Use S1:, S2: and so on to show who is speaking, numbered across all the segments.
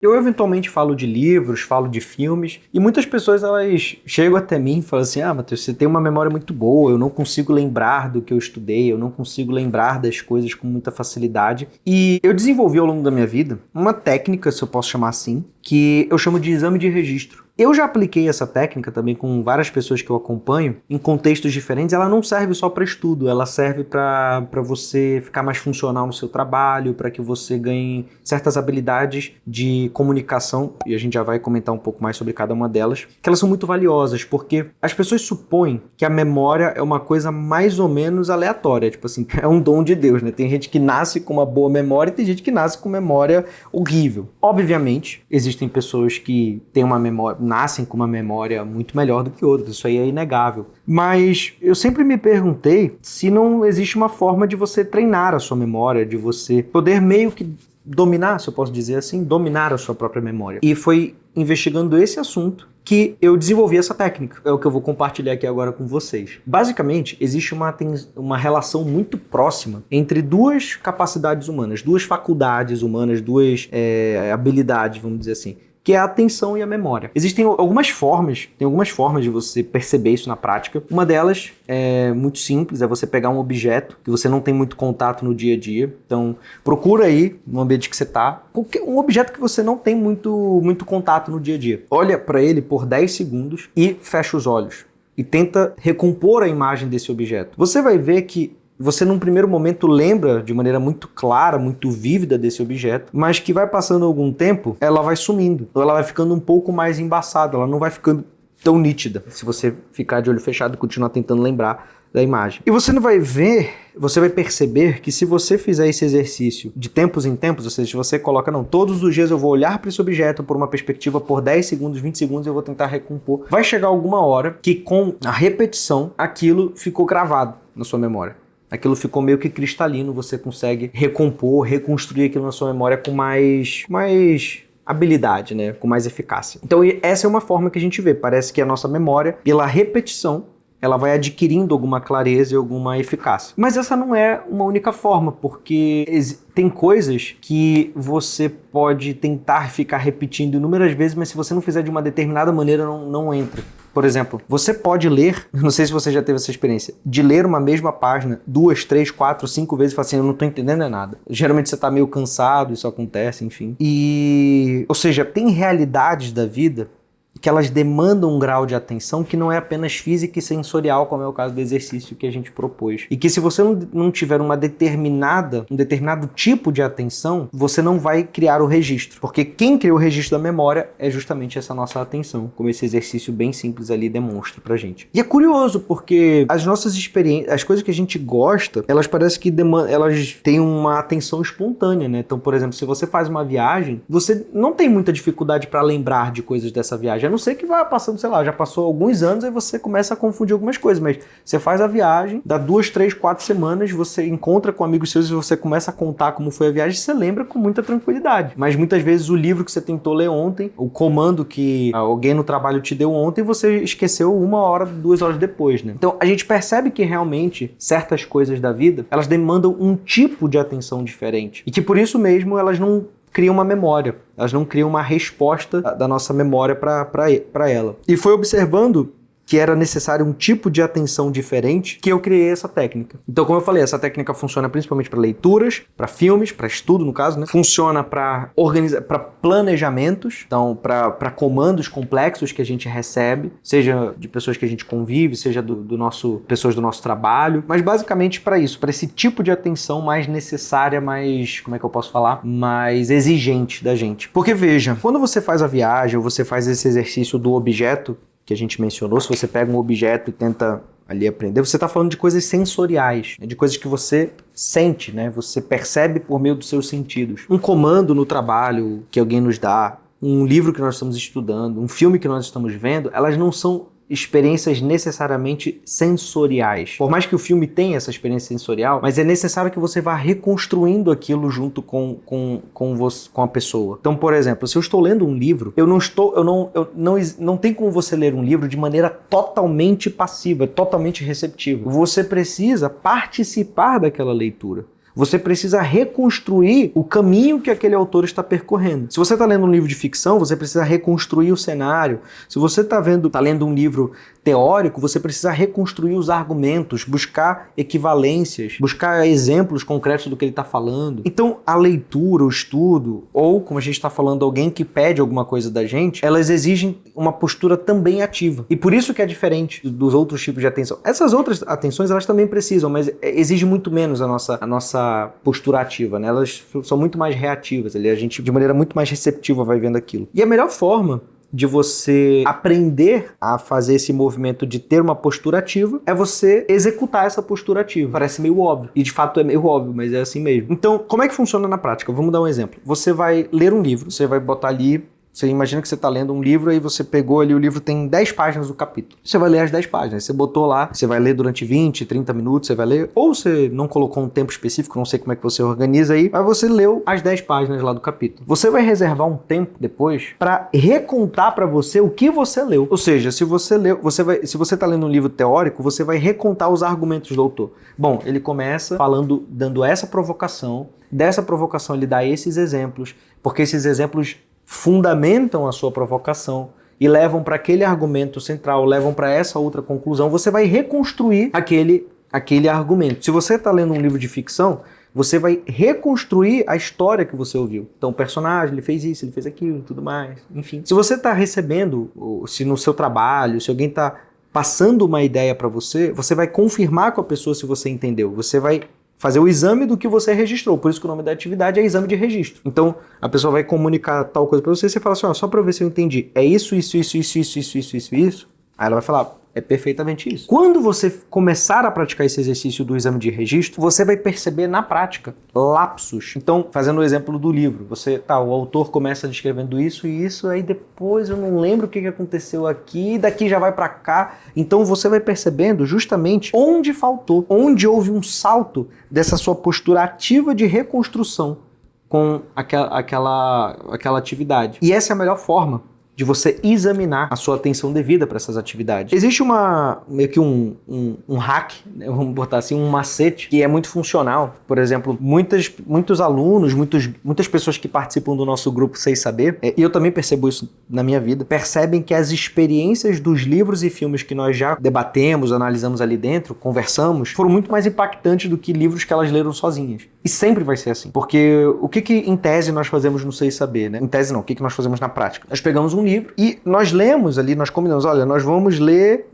S1: Eu eventualmente falo de livros, falo de filmes, e muitas pessoas elas chegam até mim e falam assim: ah, Matheus, você tem uma memória muito boa, eu não consigo lembrar do que eu estudei, eu não consigo lembrar das coisas com muita facilidade. E eu desenvolvi ao longo da minha vida uma técnica, se eu posso chamar assim, que eu chamo de exame de registro. Eu já apliquei essa técnica também com várias pessoas que eu acompanho em contextos diferentes. Ela não serve só para estudo, ela serve para você ficar mais funcional no seu trabalho, para que você ganhe certas habilidades de comunicação, e a gente já vai comentar um pouco mais sobre cada uma delas, que elas são muito valiosas, porque as pessoas supõem que a memória é uma coisa mais ou menos aleatória, tipo assim, é um dom de Deus, né? Tem gente que nasce com uma boa memória e tem gente que nasce com memória horrível. Obviamente, existem pessoas que têm uma memória, nascem com uma memória muito melhor do que outras, isso aí é inegável. Mas eu sempre me perguntei se não existe uma forma de você treinar a sua memória, de você poder meio que dominar, se eu posso dizer assim, dominar a sua própria memória. E foi investigando esse assunto que eu desenvolvi essa técnica. É o que eu vou compartilhar aqui agora com vocês. Basicamente, existe uma relação muito próxima entre duas capacidades humanas, duas faculdades humanas, duas habilidades, vamos dizer assim, que é a atenção e a memória. Existem algumas formas de você perceber isso na prática. Uma delas é muito simples, é você pegar um objeto que você não tem muito contato no dia a dia. Então, procura aí, no ambiente que você está, um objeto que você não tem muito contato no dia a dia. Olha para ele por 10 segundos e fecha os olhos. E tenta recompor a imagem desse objeto. Você vai ver que você, num primeiro momento, lembra de maneira muito clara, muito vívida desse objeto, mas que vai passando algum tempo, ela vai sumindo. Ou ela vai ficando um pouco mais embaçada, ela não vai ficando tão nítida, se você ficar de olho fechado e continuar tentando lembrar da imagem. E você não vai ver, você vai perceber que se você fizer esse exercício de tempos em tempos, ou seja, se você coloca, não, todos os dias eu vou olhar para esse objeto por uma perspectiva por 10 segundos, 20 segundos, eu vou tentar recompor, vai chegar alguma hora que com a repetição, aquilo ficou gravado na sua memória. Aquilo ficou meio que cristalino, você consegue recompor, reconstruir aquilo na sua memória com mais habilidade, né? Com mais eficácia. Então essa é uma forma que a gente vê, parece que a nossa memória, pela repetição, ela vai adquirindo alguma clareza e alguma eficácia. Mas essa não é uma única forma, porque tem coisas que você pode tentar ficar repetindo inúmeras vezes, mas se você não fizer de uma determinada maneira, não entra. Por exemplo, você pode ler, não sei se você já teve essa experiência, de ler uma mesma página 2, 3, 4, 5 vezes e falar assim, eu não tô entendendo nada. Geralmente você tá meio cansado, isso acontece, enfim. Ou seja, tem realidades da vida que elas demandam um grau de atenção que não é apenas física e sensorial, como é o caso do exercício que a gente propôs. E que se você não tiver um determinado tipo de atenção, você não vai criar o registro. Porque quem cria o registro da memória é justamente essa nossa atenção, como esse exercício bem simples ali demonstra pra gente. E é curioso, porque as nossas experiências, as coisas que a gente gosta, elas parecem que elas têm uma atenção espontânea, né? Então, por exemplo, se você faz uma viagem, você não tem muita dificuldade para lembrar de coisas dessa viagem. A não ser que vá passando, sei lá, já passou alguns anos e você começa a confundir algumas coisas, mas você faz a viagem, dá 2, 3, 4 semanas, você encontra com amigos seus e você começa a contar como foi a viagem, você lembra com muita tranquilidade. Mas muitas vezes o livro que você tentou ler ontem, o comando que alguém no trabalho te deu ontem, você esqueceu 1 hora, 2 horas depois, né? Então a gente percebe que realmente certas coisas da vida, elas demandam um tipo de atenção diferente. E que por isso mesmo elas não criam uma memória, elas não criam uma resposta da nossa memória para ela. E foi observando que era necessário um tipo de atenção diferente que eu criei essa técnica. Então, como eu falei, essa técnica funciona principalmente para leituras, para filmes, para estudo, no caso, né? Funciona para planejamentos, então para comandos complexos que a gente recebe, seja de pessoas que a gente convive, seja pessoas do nosso trabalho, mas basicamente para isso, para esse tipo de atenção mais necessária, mais, como é que eu posso falar? Mais exigente da gente. Porque veja, quando você faz a viagem, ou você faz esse exercício do objeto, que a gente mencionou, se você pega um objeto e tenta ali aprender, você está falando de coisas sensoriais, né? De coisas que você sente, né? Você percebe por meio dos seus sentidos. Um comando no trabalho que alguém nos dá, um livro que nós estamos estudando, um filme que nós estamos vendo, elas não são experiências necessariamente sensoriais. Por mais que o filme tenha essa experiência sensorial, mas é necessário que você vá reconstruindo aquilo junto com a pessoa. Então, por exemplo, se eu estou lendo um livro, não tem como você ler um livro de maneira totalmente passiva, totalmente receptiva. Você precisa participar daquela leitura. Você precisa reconstruir o caminho que aquele autor está percorrendo. Se você está lendo um livro de ficção, você precisa reconstruir o cenário. Se você está lendo um livro teórico, você precisa reconstruir os argumentos, buscar equivalências, buscar exemplos concretos do que ele está falando. Então, a leitura, o estudo, ou, como a gente está falando, alguém que pede alguma coisa da gente, elas exigem uma postura também ativa. E por isso que é diferente dos outros tipos de atenção. Essas outras atenções, elas também precisam, mas exige muito menos a nossa postura ativa, né? Elas são muito mais reativas, a gente de maneira muito mais receptiva vai vendo aquilo. E a melhor forma de você aprender a fazer esse movimento de ter uma postura ativa é você executar essa postura ativa. Parece meio óbvio, e de fato é meio óbvio, mas é assim mesmo. Então, como é que funciona na prática? Vamos dar um exemplo. Você vai ler um livro, você vai botar ali. Você imagina que você está lendo um livro, aí você pegou ali, o livro tem 10 páginas do capítulo. Você vai ler as 10 páginas, você botou lá, você vai ler durante 20, 30 minutos, você vai ler, ou você não colocou um tempo específico, não sei como é que você organiza aí, mas você leu as 10 páginas lá do capítulo. Você vai reservar um tempo depois para recontar para você o que você leu. Ou seja, se você está lendo um livro teórico, você vai recontar os argumentos do autor. Bom, ele começa falando, dando essa provocação, dessa provocação ele dá esses exemplos, porque esses exemplos fundamentam a sua provocação e levam para aquele argumento central, levam para essa outra conclusão, você vai reconstruir aquele argumento. Se você está lendo um livro de ficção, você vai reconstruir a história que você ouviu. Então, o personagem, ele fez isso, ele fez aquilo, tudo mais, enfim. Se você está recebendo, se no seu trabalho, se alguém está passando uma ideia para você, você vai confirmar com a pessoa se você entendeu. Você vai fazer o exame do que você registrou. Por isso que o nome da atividade é exame de registro. Então, a pessoa vai comunicar tal coisa para você e você fala assim, ó, só para ver se eu entendi. É isso. Aí ela vai falar, é perfeitamente isso. Quando você começar a praticar esse exercício do exame de registro, você vai perceber na prática lapsos. Então, fazendo o exemplo do livro, o autor começa descrevendo isso e isso, aí depois eu não lembro o que aconteceu aqui, daqui já vai para cá. Então, você vai percebendo justamente onde faltou, onde houve um salto dessa sua postura ativa de reconstrução com aquela atividade. E essa é a melhor forma de você examinar a sua atenção devida para essas atividades. Existe meio que um hack, né, vamos botar assim, um macete, que é muito funcional. Por exemplo, muitos alunos, muitas pessoas que participam do nosso grupo Sei Saber, e eu também percebo isso na minha vida, percebem que as experiências dos livros e filmes que nós já debatemos, analisamos ali dentro, conversamos, foram muito mais impactantes do que livros que elas leram sozinhas. E sempre vai ser assim. Porque o que em tese nós fazemos no Sei Saber, né? Em tese não, o que nós fazemos na prática? Nós pegamos um livro e nós lemos ali, nós combinamos, olha, nós vamos ler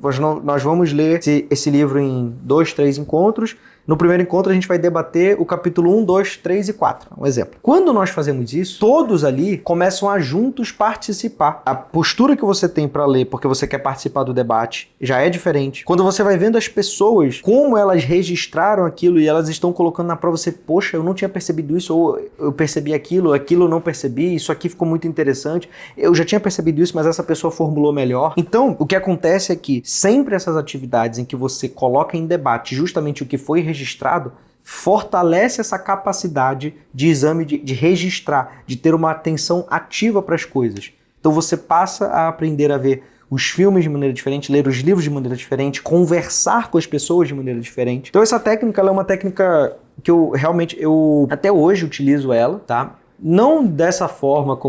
S1: esse livro em 2, 3 encontros. No primeiro encontro a gente vai debater o capítulo 1, 2, 3 e 4, um exemplo. Quando nós fazemos isso, todos ali começam a juntos participar. A postura que você tem para ler, porque você quer participar do debate, já é diferente. Quando você vai vendo as pessoas, como elas registraram aquilo e elas estão colocando na prova, você, poxa, eu não tinha percebido isso, ou eu percebi aquilo eu não percebi, isso aqui ficou muito interessante, eu já tinha percebido isso, mas essa pessoa formulou melhor. Então, o que acontece é que sempre essas atividades em que você coloca em debate justamente o que foi registrado, fortalece essa capacidade de exame, de registrar, de ter uma atenção ativa para as coisas. Então você passa a aprender a ver os filmes de maneira diferente, ler os livros de maneira diferente, conversar com as pessoas de maneira diferente. Então essa técnica, ela é uma técnica que eu até hoje utilizo ela, tá? Não dessa forma,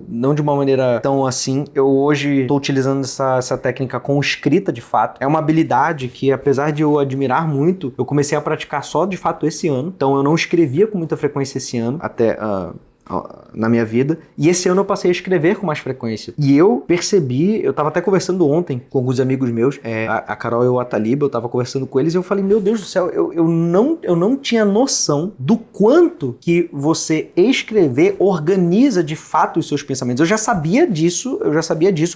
S1: não de uma maneira tão assim. Eu hoje estou utilizando essa técnica com escrita de fato. É uma habilidade que, apesar de eu admirar muito, eu comecei a praticar só de fato esse ano. Então eu não escrevia com muita frequência esse ano, até na minha vida, e esse ano eu passei a escrever com mais frequência. E eu percebi, eu tava até conversando ontem com alguns amigos meus, a Carol e o Ataliba, eu tava conversando com eles e eu falei, meu Deus do céu, eu não tinha noção do quanto que você escrever organiza de fato os seus pensamentos. Eu já sabia disso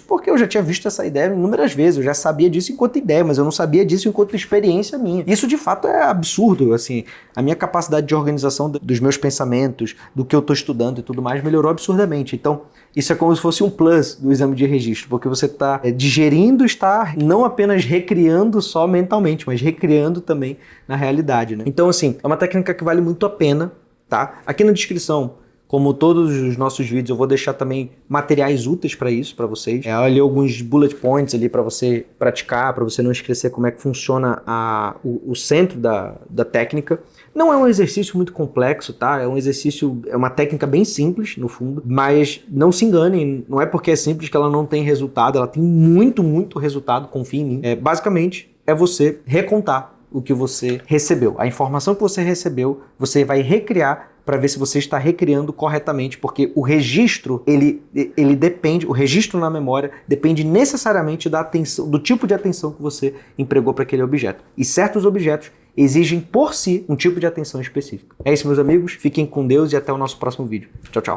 S1: porque eu já tinha visto essa ideia inúmeras vezes, eu já sabia disso enquanto ideia, mas eu não sabia disso enquanto experiência minha. Isso de fato é absurdo, assim, a minha capacidade de organização dos meus pensamentos, do que eu tô estudando e tudo mais, melhorou absurdamente. Então, isso é como se fosse um plus do exame de registro, porque você está digerindo, está não apenas recriando só mentalmente, mas recriando também na realidade, né? Então, assim, é uma técnica que vale muito a pena, tá? Aqui na descrição, Como todos os nossos vídeos, eu vou deixar também materiais úteis para isso, para vocês. Ali alguns bullet points ali para você praticar, para você não esquecer como é que funciona o centro da técnica. Não é um exercício muito complexo, tá? É um exercício, é uma técnica bem simples, no fundo, mas não se enganem, não é porque é simples que ela não tem resultado, ela tem muito, muito resultado, confie em mim. Basicamente, é você recontar o que você recebeu. A informação que você recebeu, você vai recriar para ver se você está recriando corretamente, porque o registro, ele depende, o registro na memória depende necessariamente da atenção, do tipo de atenção que você empregou para aquele objeto. E certos objetos exigem por si um tipo de atenção específica. É isso, meus amigos. Fiquem com Deus e até o nosso próximo vídeo. Tchau, tchau.